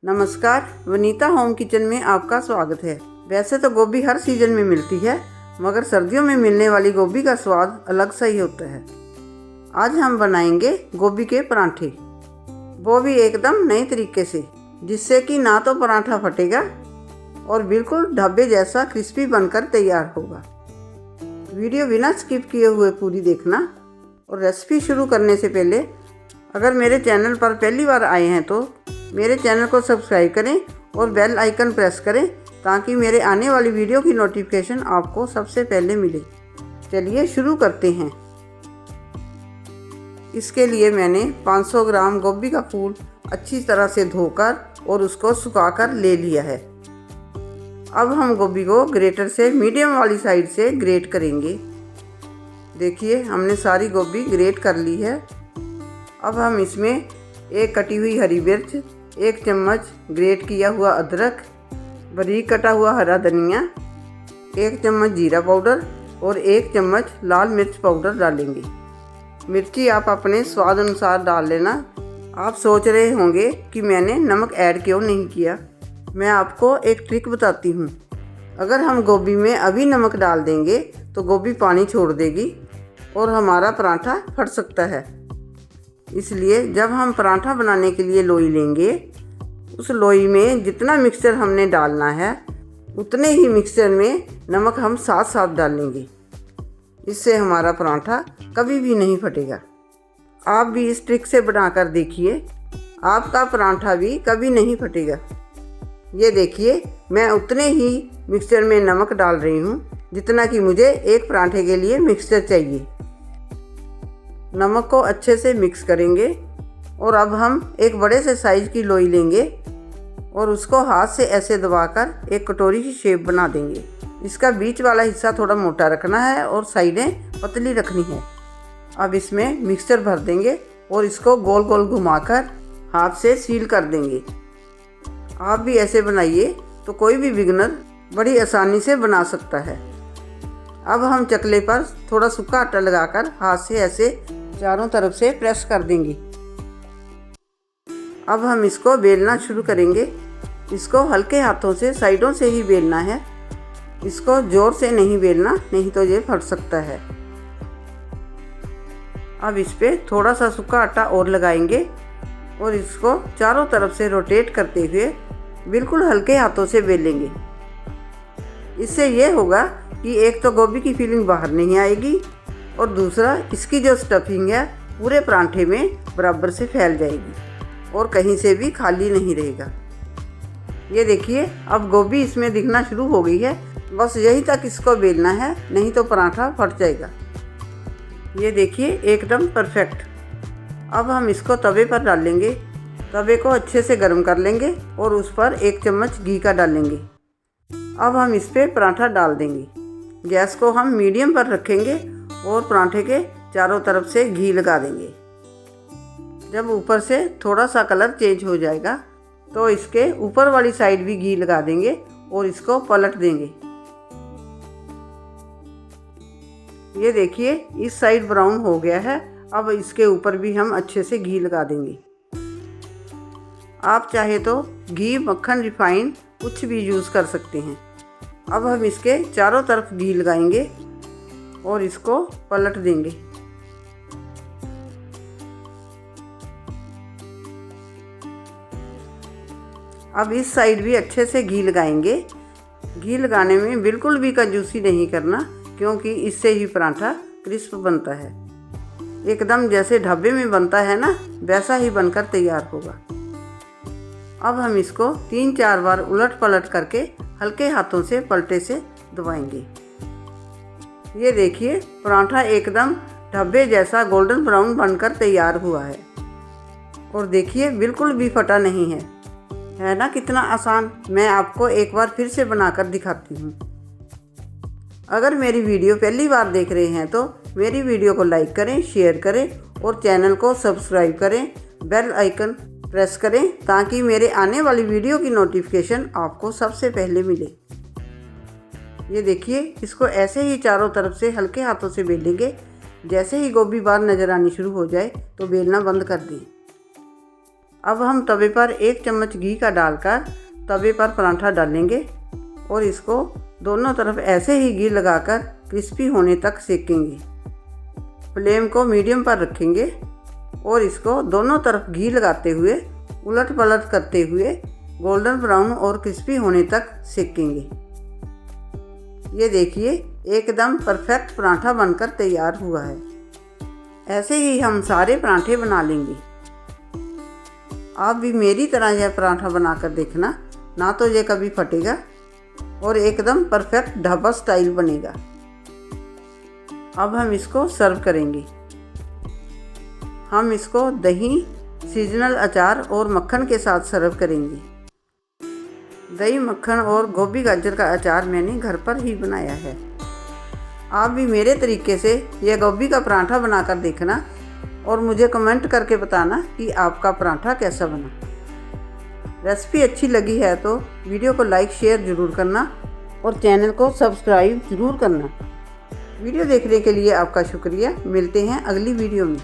नमस्कार, Vanita home kitchen में आपका स्वागत है। वैसे तो गोभी हर सीजन में मिलती है, मगर सर्दियों में मिलने वाली गोभी का स्वाद अलग सा ही होता है। आज हम बनाएंगे गोभी के परांठे, वो भी एकदम नए तरीके से, जिससे कि ना तो पराठा फटेगा और बिल्कुल ढाबे जैसा क्रिस्पी बनकर तैयार होगा। वीडियो बिना स्किप किए हुए पूरी देखना। और रेसिपी शुरू करने से पहले अगर मेरे चैनल पर पहली बार आए हैं तो मेरे चैनल को सब्सक्राइब करें और बेल आइकन प्रेस करें ताकि मेरे आने वाली वीडियो की नोटिफिकेशन आपको सबसे पहले मिले। चलिए शुरू करते हैं। इसके लिए मैंने 500 ग्राम गोभी का फूल अच्छी तरह से धोकर और उसको सुखाकर ले लिया है। अब हम गोभी को ग्रेटर से मीडियम वाली साइड से ग्रेट करेंगे। देखिए, हमने सारी गोभी ग्रेट कर ली है। अब हम इसमें एक कटी हुई हरी मिर्च, 1 चम्मच ग्रेट किया हुआ अदरक, बारीक कटा हुआ हरा धनिया, 1 चम्मच जीरा पाउडर और 1 चम्मच लाल मिर्च पाउडर डालेंगे। मिर्ची आप अपने स्वाद अनुसार डाल लेना। आप सोच रहे होंगे कि मैंने नमक ऐड क्यों नहीं किया। मैं आपको एक ट्रिक बताती हूँ। अगर हम गोभी में अभी नमक डाल देंगे तो गोभी पानी छोड़ देगी और हमारा पराठा फट सकता है। इसलिए जब हम पराठा बनाने के लिए लोई लेंगे, उस लोई में जितना मिक्सचर हमने डालना है उतने ही मिक्सचर में नमक हम साथ साथ डालेंगे। इससे हमारा पराठा कभी भी नहीं फटेगा। आप भी इस ट्रिक से बनाकर देखिए, आपका पराठा भी कभी नहीं फटेगा। ये देखिए, मैं उतने ही मिक्सचर में नमक डाल रही हूँ जितना कि मुझे एक पराठे के लिए मिक्सचर चाहिए। नमक को अच्छे से मिक्स करेंगे और अब हम एक बड़े से साइज़ की लोई लेंगे और उसको हाथ से ऐसे दबाकर एक कटोरी की शेप बना देंगे। इसका बीच वाला हिस्सा थोड़ा मोटा रखना है और साइडें पतली रखनी है। अब इसमें मिक्सचर भर देंगे और इसको गोल गोल घुमाकर हाथ से सील कर देंगे। आप भी ऐसे बनाइए तो कोई भी बिगिनर बड़ी आसानी से बना सकता है। अब हम चकले पर थोड़ा सूखा आटा लगाकर हाथ से ऐसे चारों तरफ से प्रेस कर देंगे। अब हम इसको बेलना शुरू करेंगे। इसको हल्के हाथों से साइडों से ही बेलना है। इसको जोर से नहीं बेलना, नहीं तो ये फट सकता है। अब इस पे थोड़ा सा सूखा आटा और लगाएंगे और इसको चारों तरफ से रोटेट करते हुए बिल्कुल हल्के हाथों से बेलेंगे। इससे ये होगा कि एक तो गोभी की फीलिंग बाहर नहीं आएगी और दूसरा इसकी जो स्टफिंग है पूरे पराठे में बराबर से फैल जाएगी और कहीं से भी खाली नहीं रहेगा। ये देखिए, अब गोभी इसमें दिखना शुरू हो गई है। बस यही तक इसको बेलना है, नहीं तो पराठा फट जाएगा। ये देखिए, एकदम परफेक्ट। अब हम इसको तवे पर डालेंगे। तवे को अच्छे से गर्म कर लेंगे और उस पर 1 चम्मच घी का डालेंगे। अब हम इस पर पराठा डाल देंगे। गैस को हम मीडियम पर रखेंगे और पराठे के चारों तरफ से घी लगा देंगे। जब ऊपर से थोड़ा सा कलर चेंज हो जाएगा तो इसके ऊपर वाली साइड भी घी लगा देंगे और इसको पलट देंगे। ये देखिए, इस साइड ब्राउन हो गया है। अब इसके ऊपर भी हम अच्छे से घी लगा देंगे। आप चाहे तो घी, मक्खन, रिफाइन कुछ भी यूज़ कर सकते हैं। अब हम इसके चारों तरफ घी लगाएंगे और इसको पलट देंगे। अब इस साइड भी अच्छे से घी लगाएंगे। घी लगाने में बिल्कुल भी कंजूसी नहीं करना, क्योंकि इससे ही पराठा क्रिस्प बनता है। एकदम जैसे ढाबे में बनता है ना, वैसा ही बनकर तैयार होगा। अब हम इसको 3-4 बार उलट पलट करके हल्के हाथों से पलटे से दबाएंगे। ये देखिए, पराठा एकदम ढाबे जैसा गोल्डन ब्राउन बनकर तैयार हुआ है। और देखिए, बिल्कुल भी फटा नहीं है ना कितना आसान। मैं आपको एक बार फिर से बनाकर दिखाती हूँ। अगर मेरी वीडियो पहली बार देख रहे हैं तो मेरी वीडियो को लाइक करें, शेयर करें और चैनल को सब्सक्राइब करें। बेल आइकन प्रेस करें ताकि मेरे आने वाली वीडियो की नोटिफिकेशन आपको सबसे पहले मिले। ये देखिए, इसको ऐसे ही चारों तरफ से हल्के हाथों से बेलेंगे। जैसे ही गोभी बाहर नज़र आनी शुरू हो जाए तो बेलना बंद कर दें। अब हम तवे पर 1 चम्मच घी का डालकर तवे पर पराठा डालेंगे और इसको दोनों तरफ ऐसे ही घी लगाकर क्रिस्पी होने तक सेकेंगे। फ्लेम को मीडियम पर रखेंगे और इसको दोनों तरफ घी लगाते हुए उलट पलट करते हुए गोल्डन ब्राउन और क्रिस्पी होने तक सेकेंगे। ये देखिए एकदम परफेक्ट पराठा बनकर तैयार हुआ है। ऐसे ही हम सारे पराठे बना लेंगे। आप भी मेरी तरह यह पराठा बनाकर देखना, ना तो ये कभी फटेगा और एकदम परफेक्ट ढाबा स्टाइल बनेगा। अब हम इसको सर्व करेंगे। हम इसको दही, सीजनल अचार और मक्खन के साथ सर्व करेंगे। दही, मक्खन और गोभी गाजर का अचार मैंने घर पर ही बनाया है। आप भी मेरे तरीके से यह गोभी का पराठा बनाकर देखना और मुझे कमेंट करके बताना कि आपका पराठा कैसा बना। रेसिपी अच्छी लगी है तो वीडियो को लाइक शेयर ज़रूर करना और चैनल को सब्सक्राइब ज़रूर करना। वीडियो देखने के लिए आपका शुक्रिया। मिलते हैं अगली वीडियो में।